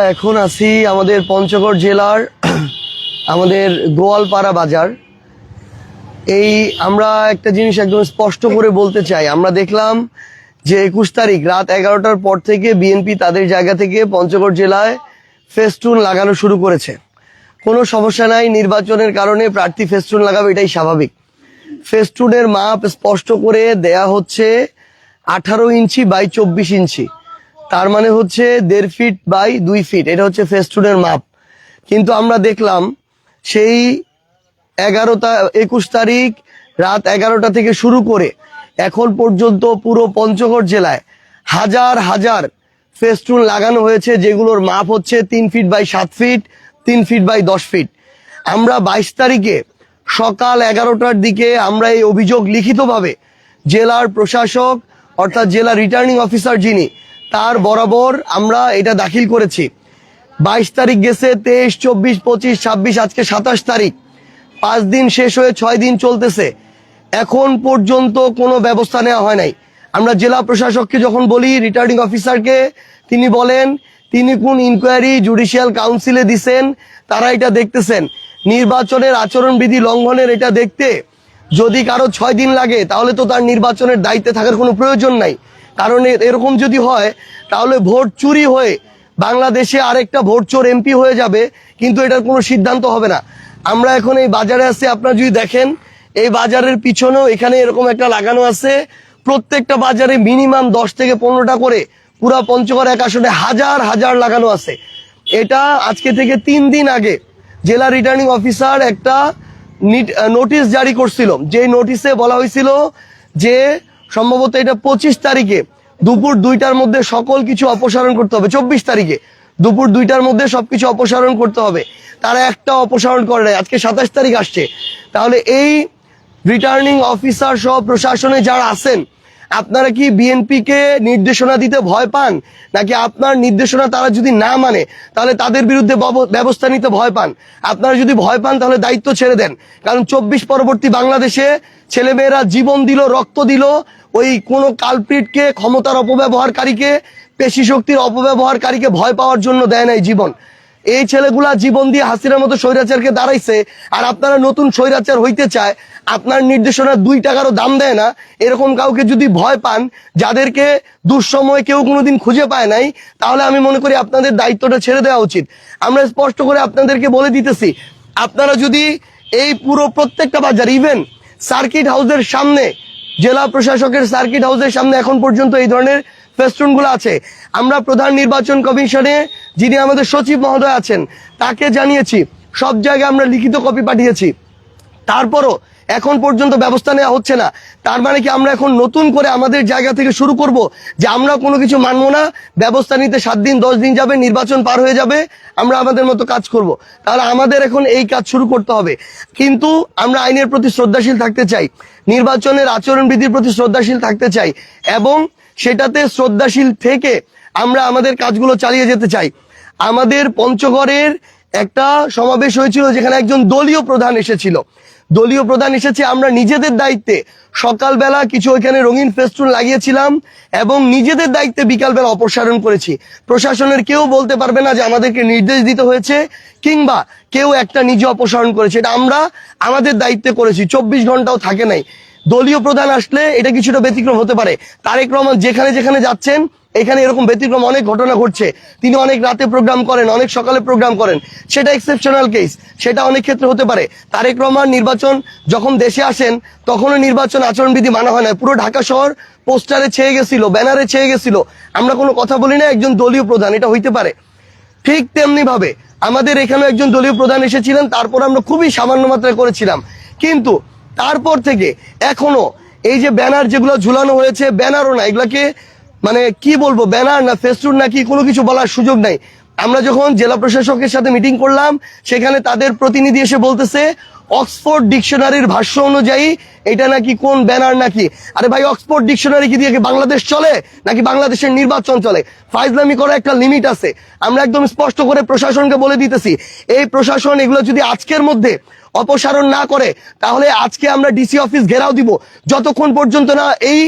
এখন আছি আমাদের পঞ্চগড় জেলার আমাদের গোয়ালপাড়া বাজার। এই আমরা একটা জিনিস একদম স্পষ্ট করে বলতে চাই, আমরা দেখলাম যে 21 তারিখ রাত 11টার পর থেকে বিএনপি তাদের জায়গা থেকে পঞ্চগড় জেলায় ফেস্টুন লাগানো শুরু করেছে। কোনো সমস্যা নাই, নির্বাচনের কারণে প্রার্থী ফেস্টুন লাগাবে, এটাই স্বাভাবিক। ফেস্টুনের মাপ স্পষ্ট করে দেয়া হচ্ছে 18 ইঞ্চি বাই 24 ইঞ্চি, তার মানে হচ্ছে 1.5 ফিট বাই 2 ফিট, এটা হচ্ছে ফেস্টুনের মাপ। কিন্তু আমরা দেখলাম সেই 21 তারিখ রাত 11টা থেকে শুরু করে এখন পর্যন্ত পুরো পঞ্চগড় জেলায় হাজার হাজার ফেস্টুন লাগানো হয়েছে, যেগুলোর মাপ হচ্ছে 3 feet by 7 feet, 3 feet by 10 feet. আমরা 22 তারিখে সকাল 11টার দিকে আমরা এই অভিযোগ লিখিতভাবে জেলার প্রশাসক অর্থাৎ জেলা রিটার্নিং অফিসার যিনি, তার বরাবর আমরা এটা দাখিল করেছি। 22 তারিখ গেছে, 23, 24, 25, 26, আজকে 27 তারিখ, 5 দিন শেষ হয়ে 6 দিন চলতেছে, এখন পর্যন্ত কোনো ব্যবস্থা নেওয়া হয় নাই। আমরা জেলা প্রশাসককে যখন বলি, রিটার্নিং অফিসারকে, তিনি বলেন তিনি কোন ইনকোয়ারি জুডিশিয়াল কাউন্সিলে দিছেন, তারা এটা দেখতেছেন। নির্বাচনের আচরণবিধি লঙ্ঘনের এটা দেখতে যদি কারো 6 দিন লাগে, তাহলে তো তার নির্বাচনের দায়িত্বে থাকার কোনো প্রয়োজন নাই। কারণ এরকম যদি হয় তাহলে ভোট চুরি হয়ে বাংলাদেশে আরেকটা ভোট চোর এমপি হয়ে যাবে, কিন্তু এটার কোনো সিদ্ধান্ত হবে না। আমরা এখন এই বাজারে আছি, আপনারা যদি দেখেন এই বাজারের পিছনেও এখানে এরকম একটা লাগানো আছে। প্রত্যেকটা বাজারে মিনিমাম 10 থেকে 15টা করে পুরা পঞ্চগড় এক আসনে হাজার হাজার লাগানো আছে। এটা আজকে থেকে 3 দিন আগে জেলা রিটার্নিং অফিসার একটা নোটিশ জারি করছিল, যে নোটিশে বলা হয়েছিল যে সম্ভবত এটা 25 তারিখে দুপুর 2টার মধ্যে সকল কিছু অপসারণ করতে হবে। 24 তারিখে দুপুর 2টার মধ্যে সবকিছু অপসারণ করতে হবে, তারা একটা অপসারণ করে নাই। আজকে 27 তারিখ আসছে, তাহলে এই রিটার্নিং অফিসার সহ প্রশাসনে যারা আছেন, আপনারা কি বিএনপি কে নির্দেশনা দিতে ভয় পান, নাকি আপনার নির্দেশনা তারা যদি না মানে তাহলে তাদের বিরুদ্ধে ব্যবস্থা নিতে ভয় পান? আপনারা যদি ভয় পান তাহলে দায়িত্ব ছেড়ে দেন, কারণ 24 পরবর্তী বাংলাদেশে ছেলেমেয়েরা জীবন দিল, রক্ত দিল, ওই কোনো কালপ্রিটকে, ক্ষমতার অপব্যবহারকারীকে, পেশি শক্তির অপব্যবহারকারীকে ভয় পাওয়ার জন্য দেয় নাই জীবন। এই ছেলেগুলা জীবন দিয়ে হাসিনার মতো স্বৈরাচারকে দাঁড়াইছে, আর আপনারা নতুন স্বৈরাচার হইতে চায়, আপনার নির্দেশনা 2 টাকারও দাম দেয় না, এরকম কাউকে যদি ভয় পান, যাদেরকে দুঃসময় কেউ কোনোদিন খুঁজে পায় নাই, তাহলে আমি মনে করি আপনাদের দায়িত্বটা ছেড়ে দেওয়া উচিত। আমরা স্পষ্ট করে আপনাদেরকে বলে দিতেছি, আপনারা যদি এই পুরো প্রত্যেকটা বাজার, ইভেন সার্কিট হাউসের সামনে, জেলা প্রশাসকের সার্কিট হাউসের সামনে এখন পর্যন্ত এই ধরনের ফেস্টুন গুলো আছে। আমরা প্রধান নির্বাচন কমিশনে যিনি আমাদের সচিব মহোদয় আছেন, তাকে জানিয়েছি, সব জায়গায় আমরা লিখিত কপি পাঠিয়েছি, তারপরও এখন পর্যন্ত ব্যবস্থা নেওয়া হচ্ছে না। তার মানে কি আমরা এখন নতুন করে আমাদের জায়গা থেকে শুরু করব যে আমরা কোনো কিছু মানবো না, ব্যবস্থা নিতে 7 দিন 10 দিন যাবে, নির্বাচন পার হয়ে যাবে, আমরা আমাদের মতো কাজ করব? তাহলে আমাদের এখন এই কাজ শুরু করতে হবে। কিন্তু আমরা আইনের প্রতি শ্রদ্ধাশীল থাকতে চাই, নির্বাচনের আচরণবিধির প্রতি শ্রদ্ধাশীল থাকতে চাই, এবং সেটাতে শ্রদ্ধাশীল থেকে আমরা আমাদের কাজগুলো চালিয়ে যেতে চাই। আমাদের পঞ্চগড়ের একটা সমাবেশ হয়েছিল, যেখানে একজন দলীয় প্রধান এসেছিল, দলীয় প্রধান এসেছে। আমরা নিজেদের দায়িত্বে সকালবেলা কিছু ওইখানে রঙিন ফেস্টুন লাগিয়েছিলাম এবং নিজেদের দায়িত্বে বিকালবেলা অপসারণ করেছি। প্রশাসনের কেউ বলতে পারবে না যে আমাদেরকে নির্দেশ দিতে হয়েছে কিংবা কেউ একটা নিজে অপসারণ করেছে, এটা আমরা আমাদের দায়িত্বে করেছি, 24 ঘন্টাও থাকে নাই। দলীয় প্রধান আসলে এটা কিছুটা ব্যতিক্রম হতে পারে। তারেক রহমান যেখানে যেখানে যাচ্ছেন, এখানে এরকম ব্যতিক্রম অনেক ঘটনা ঘটছে। তিনি অনেক রাতে প্রোগ্রাম করেন, অনেক সকালে প্রোগ্রাম করেন, সেটা এক্সেপশনাল কেস, সেটা অনেক ক্ষেত্রে হতে পারে। তারেক রহমান নির্বাচন যখন দেশে আসেন, তখনও নির্বাচন আচরণবিধি মানা হয় না, পুরো ঢাকা শহর পোস্টারে ছেয়ে গেছিল, ব্যানারে ছেয়ে গেছিল, আমরা কোনো কথা বলি না, একজন দলীয় প্রধান, এটা হইতে পারে। ঠিক তেমনি ভাবে আমাদের এখানে একজন দলীয় প্রধান এসেছিলেন, তারপর আমরা খুবই সামান্য মাত্রায় করেছিলাম। কিন্তু তারপর থেকে এখনো এই যে ব্যানার যেগুলো ঝুলানো হয়েছে, ব্যানারও না, এগুলাকে মানে কি বলবো, ব্যানার না ফেস্টুন নাকি কোনো কিছু বলার সুযোগ নাই। আমরা যখন জেলা প্রশাসকের সাথে মিটিং করলাম, সেখানে তাদের প্রতিনিধি এসে বলতেছে অক্সফোর্ড ডিকশনারির ভাষ্য অনুযায়ী এটা নাকি কোন ব্যানার নাকি। আরে ভাই, অক্সফোর্ড ডিকশনারি কি দিয়ে বাংলাদেশ চলে নাকি বাংলাদেশের নির্বাচন চলে? ফাইজলামি করার একটা লিমিট আছে। আমরা একদম স্পষ্ট করে প্রশাসনকে বলে দিতেছি, এই প্রশাসন এগুলো যদি আজকের মধ্যে অপসারণ না করে, তাহলে আজকে আমরা ডিসি অফিস ঘেরাও দিব, যতক্ষণ পর্যন্ত না এই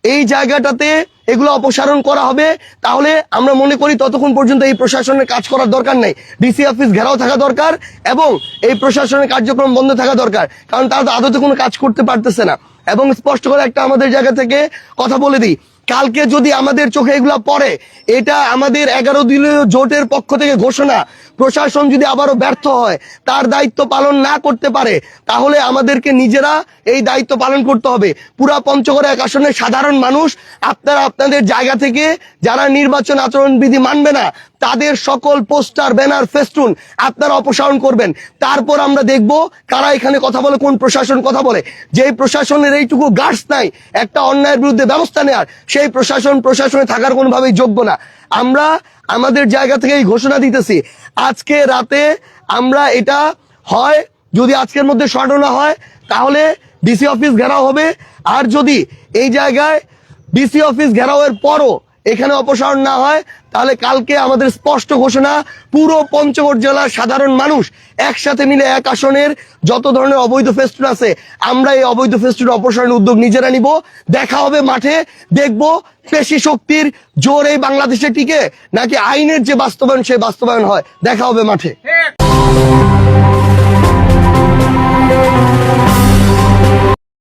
এই জায়গাটাতে এগুলো অপসারণ করা হবে, তাহলে আমরা মনে করি ততক্ষণ পর্যন্ত এই প্রশাসনের কাজ করার দরকার নেই। ডিসি অফিস ঘেরাও থাকা দরকার এবং এই প্রশাসনের কার্যক্রম বন্ধ থাকা দরকার, কারণ তারা তো আদতে কোনো কাজ করতে পারতেছে না। এবং স্পষ্ট করে একটা আমাদের জায়গা থেকে কথা বলে দিই, কালকে যদি আমাদের চোখে এগুলা পড়ে, এটা আমাদের 11 দলীয় জোটের পক্ষ থেকে ঘোষণা, প্রশাসন যদি আবারও ব্যর্থ হয়, তার দায়িত্ব পালন না করতে পারে, তাহলে আমাদেরকে নিজেরা এই দায়িত্ব পালন করতে হবে। পুরা পঞ্চগড় 1 আসনের সাধারণ মানুষ, আপনারা আপনাদের জায়গা থেকে যারা নির্বাচন আচরণবিধি মানবে না, তাদের সকল পোস্টার, ব্যানার, ফেস্টুন আপনারা অপসারণ করবেন। তারপর আমরা দেখব কারা এখানে কথা বলে, কোন প্রশাসন কথা বলে। যেই প্রশাসনের এইটুকু গার্ডস নাই একটা অন্যায়ের বিরুদ্ধে ব্যবস্থা নেওয়ার, সেই প্রশাসনে থাকার কোনোভাবেই যোগ্য না। আমরা আমাদের জায়গা থেকে এই ঘোষণা দিতেছি, আজকে রাতে আমরা এটা হয়, যদি আজকের মধ্যে সরানো না হয় তাহলে ডিসি অফিস ঘেরাও হবে। আর যদি এই জায়গায় ডিসি অফিস ঘেরাওয়ের পরও এখানে অপসারণ না হয়, তাহলে কালকে আমাদের স্পষ্ট ঘোষণা, পুরো পঞ্চগড় জেলার সাধারণ মানুষ একসাথে মিলে 1 আসনের যত ধরনের অবৈধ ফেস্টুন আছে, আমরা এই অবৈধ ফেস্টুন অপসারণের উদ্যোগ নিজেরা নিব। দেখা হবে মাঠে, দেখব পেশি শক্তির জোর এই বাংলাদেশে টিকে নাকি আইনের যে বাস্তবায়ন সেই বাস্তবায়ন হয়। দেখা হবে মাঠে।